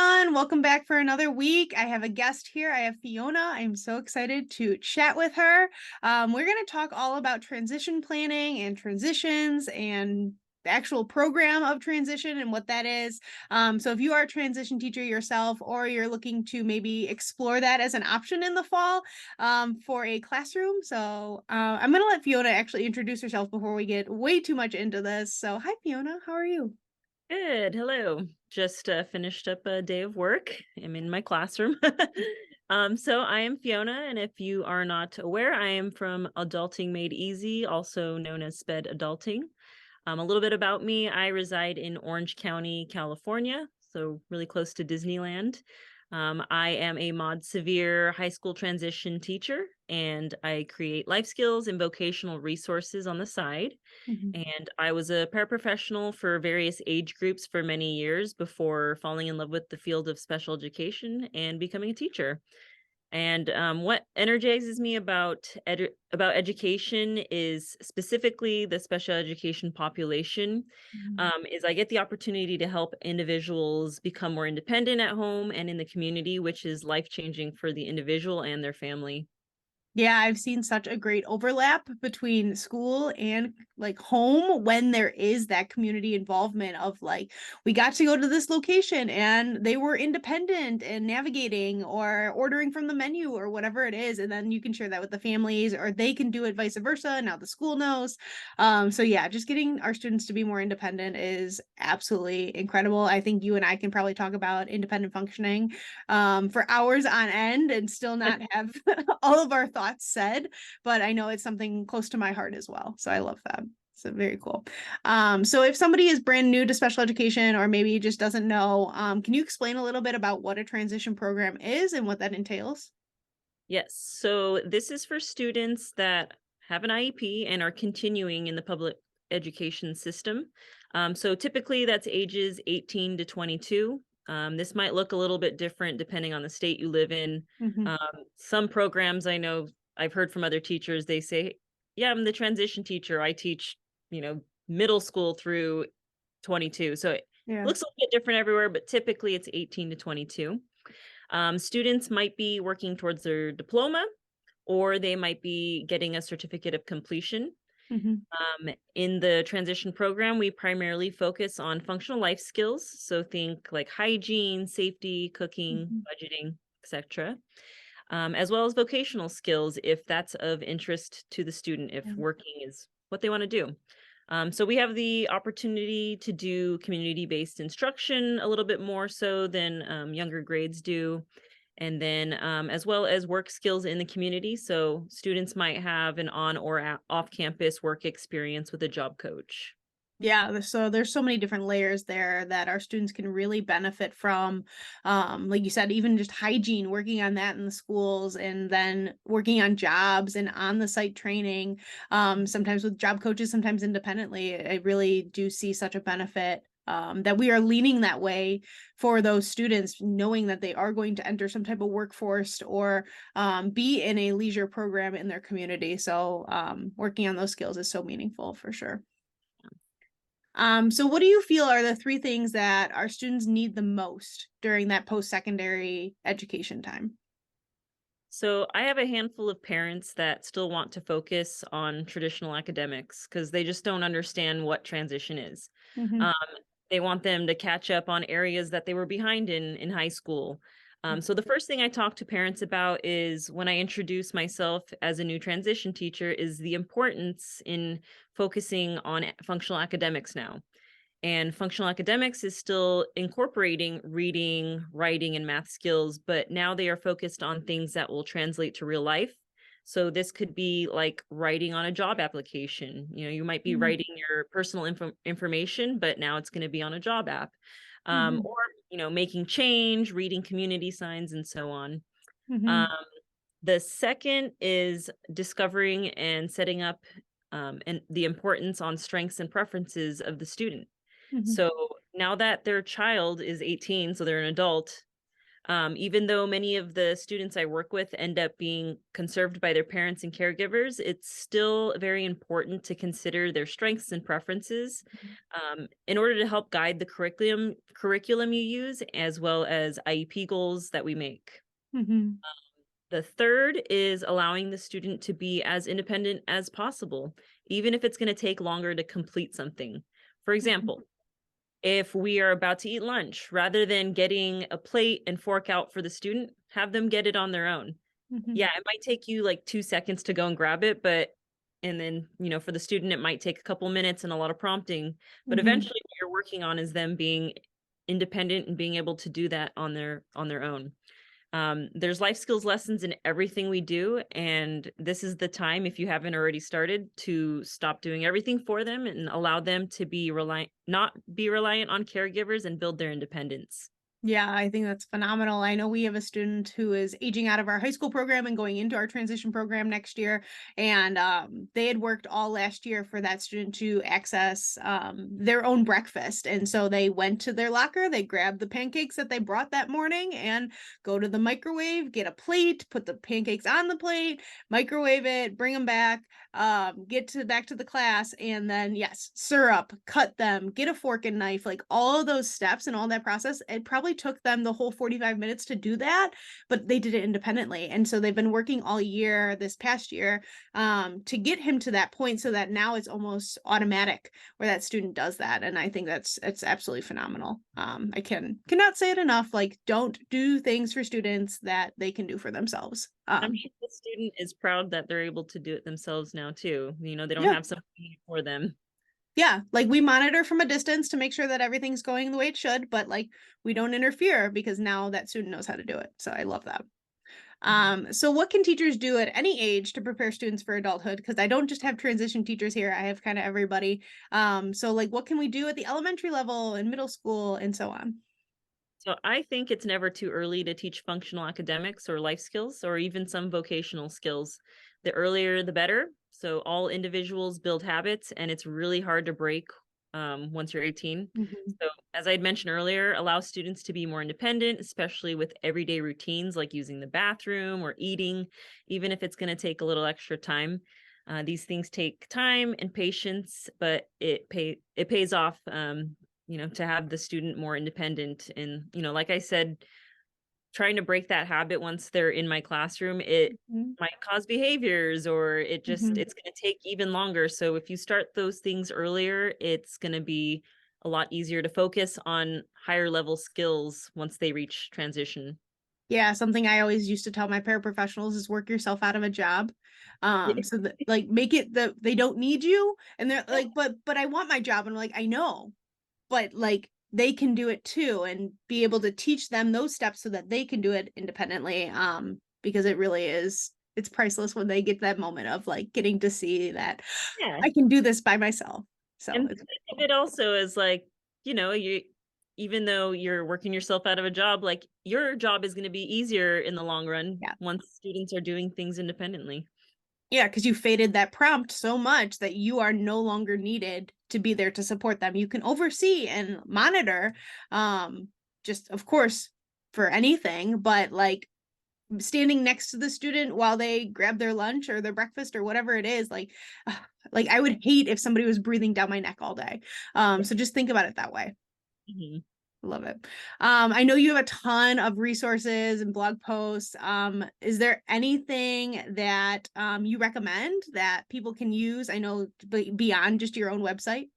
everyone. Welcome back for another week. I have a guest here. I have Fiona. I'm so excited to chat with her. We're going to talk all about transition planning and transitions and the actual program of transition and what that is. So if you are a transition teacher yourself, or you're looking to maybe explore that as an option in the fall for a classroom. So I'm going to let Fiona actually introduce herself before we get way too much into this. So hi, Fiona. How are you? Good. Hello. Just finished up a day of work. I'm in my classroom. So I am Fiona, and if you are not aware, I am from Adulting Made Easy, also known as SPED Adulting. A little bit about me. I reside in Orange County, California, so really close to Disneyland. I am a Mod Severe high school transition teacher, and I create life skills and vocational resources on the side. Mhm. And I was a paraprofessional for various age groups for many years before falling in love with the field of special education and becoming a teacher. And what energizes me about education is specifically the special education population. Is I get the opportunity to help individuals become more independent at home and in the community, which is life changing for the individual and their family. Yeah, I've seen such a great overlap between school and like home when there is that community involvement of like, we got to go to this location and they were independent and navigating or ordering from the menu or whatever it is. And then you can share that with the families or they can do it vice versa. Now the school knows. So yeah, just getting our students to be more independent is absolutely incredible. I think you and I can probably talk about independent functioning for hours on end and still not have all of our thoughts said, but I know it's something close to my heart as well. So I love that. So very cool. So if somebody is brand new to special education or maybe just doesn't know, can you explain a little bit about what a transition program is and what that entails? Yes. So this is for students that have an IEP and are continuing in the public education system. So typically that's ages 18 to 22. This might look a little bit different depending on the state you live in. Hmm. Um, some programs I know I've heard from other teachers, they say, yeah, I'm the transition teacher. I teach, middle school through 22. So it Yeah. looks a little bit different everywhere, but typically it's 18 to 22. Students might be working towards their diploma, or they might be getting a certificate of completion. Hmm. In the transition program, we primarily focus on functional life skills. So think like hygiene, safety, cooking, Hmm. budgeting, etc., as well as vocational skills if that's of interest to the student, if working is what they want to do. So we have the opportunity to do community-based instruction a little bit more so than younger grades do. And then as well as work skills in the community. So students might have an on or off campus work experience with a job coach. Yeah, so there's so many different layers there that our students can really benefit from. Like you said, even just hygiene, working on that in the schools, and then working on jobs and on the site training. Sometimes with job coaches, sometimes independently. I really do see such a benefit that we are leaning that way for those students, knowing that they are going to enter some type of workforce or be in a leisure program in their community. So working on those skills is so meaningful for sure. So what do you feel are the three things that our students need the most during that post-secondary education time? So I have a handful of parents that still want to focus on traditional academics because they just don't understand what transition is. Hmm. Um, they want them to catch up on areas that they were behind in high school. So the first thing I talk to parents about is when I introduce myself as a new transition teacher is the importance in focusing on functional academics now. And functional academics is still incorporating reading, writing, and math skills, but now they are focused on things that will translate to real life. So this could be like writing on a job application. You might be Hmm. writing your personal information, but now it's going to be on a job app. Hmm. Or, making change, reading community signs, and so on. Um, Hmm. the second is discovering and setting up and the importance on strengths and preferences of the student. Hmm. So now that their child is 18, so they're an adult, Even though many of the students I work with end up being conserved by their parents and caregivers, it's still very important to consider their strengths and preferences in order to help guide the curriculum you use, as well as IEP goals that we make. Mm-hmm. The third is allowing the student to be as independent as possible, even if it's going to take longer to complete something. For example, if we are about to eat lunch, rather than getting a plate and fork out for the student, have them get it on their own. Mm-hmm. Yeah, it might take you like 2 seconds to go and grab it, but and then, for the student, it might take a couple minutes and a lot of prompting. But Mm-hmm. eventually what you're working on is them being independent and being able to do that on their own. There's life skills lessons in everything we do, and this is the time, if you haven't already started, to stop doing everything for them and allow them to not be reliant on caregivers and build their independence. Yeah, I think that's phenomenal. I know we have a student who is aging out of our high school program and going into our transition program next year. And they had worked all last year for that student to access their own breakfast. And so they went to their locker, they grabbed the pancakes that they brought that morning and go to the microwave, get a plate, put the pancakes on the plate, microwave it, bring them back, back to the class, and then yes, syrup, cut them, get a fork and knife, like all of those steps and all that process. It probably took them the whole 45 minutes to do that, but they did it independently. And so they've been working all year, this past year, to get him to that point so that now it's almost automatic where that student does that. And I think it's absolutely phenomenal. I cannot say it enough. Like, don't do things for students that they can do for themselves. I'm sure the student is proud that they're able to do it themselves now too. They don't Yeah. have somebody doing it for them. Yeah, like we monitor from a distance to make sure that everything's going the way it should, but like we don't interfere because now that student knows how to do it. So I love that. Mhm. So what can teachers do at any age to prepare students for adulthood? Because I don't just have transition teachers here, I have kind of everybody. So like what can we do at the elementary level and middle school and so on? So I think it's never too early to teach functional academics or life skills or even some vocational skills. The earlier, the better. So all individuals build habits, and it's really hard to break once you're 18. Mhm. So, as I had mentioned earlier, allow students to be more independent, especially with everyday routines like using the bathroom or eating, even if it's going to take a little extra time. These things take time and patience, but it pays off. To have the student more independent. And, like I said, trying to break that habit once they're in my classroom, it Mhm. might cause behaviors or Mhm. it's going to take even longer. So if you start those things earlier, it's going to be a lot easier to focus on higher level skills once they reach transition. Yeah, something I always used to tell my paraprofessionals is work yourself out of a job. Yeah. So that like make it that they don't need you and they're like, but I want my job. And I'm like, I know, but like they can do it too and be able to teach them those steps so that they can do it independently. Because it really is it's priceless when they get that moment of like getting to see that Yeah. I can do this by myself. So And it's think of cool. it also as like, you even though you're working yourself out of a job, like your job is going to be easier in the long run Yeah. once students are doing things independently. Yeah, because you faded that prompt so much that you are no longer needed to be there to support them. You can oversee and monitor, um, just of course for anything, but like standing next to the student while they grab their lunch or their breakfast or whatever it is, like I would hate if somebody was breathing down my neck all day. So just think about it that way. Mhm. Love it. I know you have a ton of resources and blog posts. Is there anything that you recommend that people can use? I know beyond just your own website.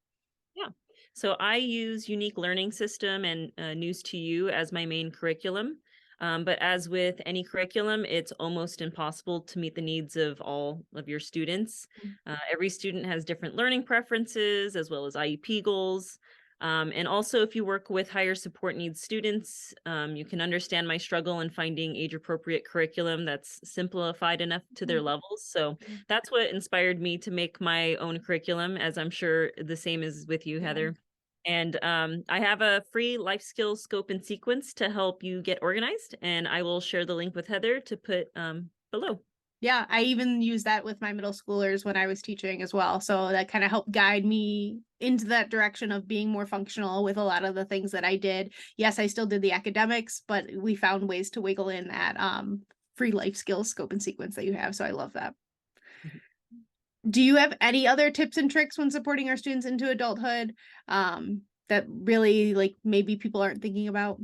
Yeah. So I use Unique Learning System and News to You as my main curriculum. But as with any curriculum, it's almost impossible to meet the needs of all of your students. Every student has different learning preferences as well as IEP goals. And also, if you work with higher support needs students, you can understand my struggle in finding age appropriate curriculum that's simplified enough to their levels. So that's what inspired me to make my own curriculum, as I'm sure the same is with you, Yeah. Heather. And I have a free life skills scope and sequence to help you get organized, and I will share the link with Heather to put below. Yeah, I even use that with my middle schoolers when I was teaching as well. So that kind of helped guide me into that direction of being more functional with a lot of the things that I did. Yes, I still did the academics, but we found ways to wiggle in that free life skills scope and sequence that you have. So I love that. Mhm. Do you have any other tips and tricks when supporting our students into adulthood that really like maybe people aren't thinking about?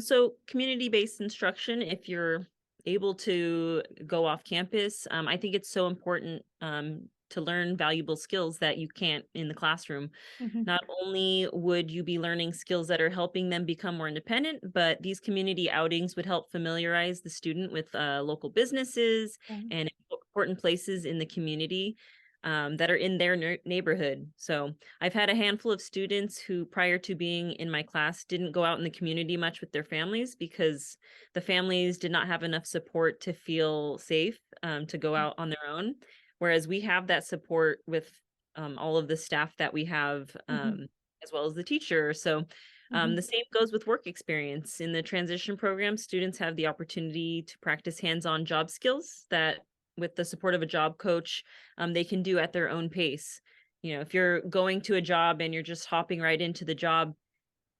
So community-based instruction, if you're able to go off campus, I think it's so important to learn valuable skills that you can't in the classroom. Mhm. Not only would you be learning skills that are helping them become more independent, but these community outings would help familiarize the student with local businesses Yeah. and important places in the community that are in their neighborhood. So I've had a handful of students who, prior to being in my class, didn't go out in the community much with their families because the families did not have enough support to feel safe to go out on their own. Whereas we have that support with all of the staff that we have, Mhm. as well as the teacher. So Mhm. the same goes with work experience. In the transition program, students have the opportunity to practice hands-on job skills that, with the support of a job coach, they can do at their own pace. You know, if you're going to a job and you're just hopping right into the job,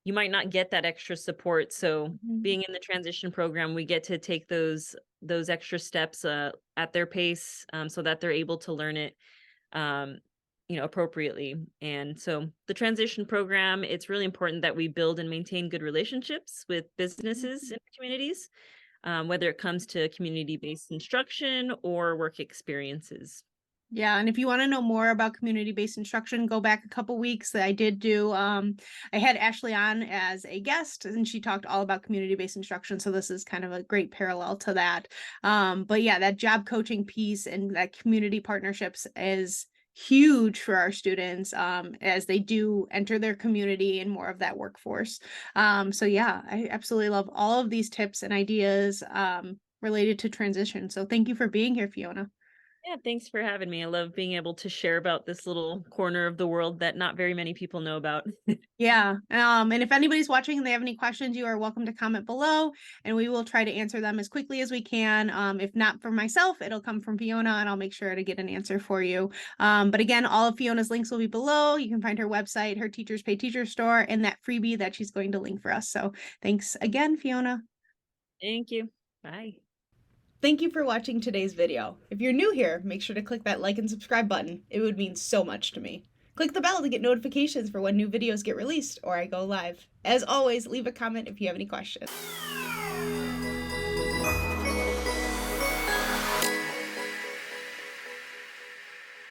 you might not get that extra support. So Mhm. being in the transition program, we get to take those extra steps at their pace, so that they're able to learn it um, appropriately. And so the transition program, it's really important that we build and maintain good relationships with businesses and communities, whether it comes to community-based instruction or work experiences. Yeah, and if you want to know more about community-based instruction, go back a couple weeks. I did do I had Ashley on as a guest and she talked all about community-based instruction. So this is kind of a great parallel to that. But yeah, that job coaching piece and that community partnerships is huge for our students as they do enter their community and more of that workforce. So yeah, I absolutely love all of these tips and ideas related to transition. So thank you for being here, Fiona. Yeah, thanks for having me. I love being able to share about this little corner of the world that not very many people know about. Yeah. And if anybody's watching and they have any questions, you are welcome to comment below and we will try to answer them as quickly as we can. If not from myself, it'll come from Fiona and I'll make sure to get an answer for you. But again, all of Fiona's links will be below. You can find her website, her Teachers Pay Teacher store, and that freebie that she's going to link for us. So thanks again, Fiona. Thank you. Bye. Thank you for watching today's video. If you're new here, make sure to click that like and subscribe button. It would mean so much to me. Click the bell to get notifications for when new videos get released or I go live. As always, leave a comment if you have any questions.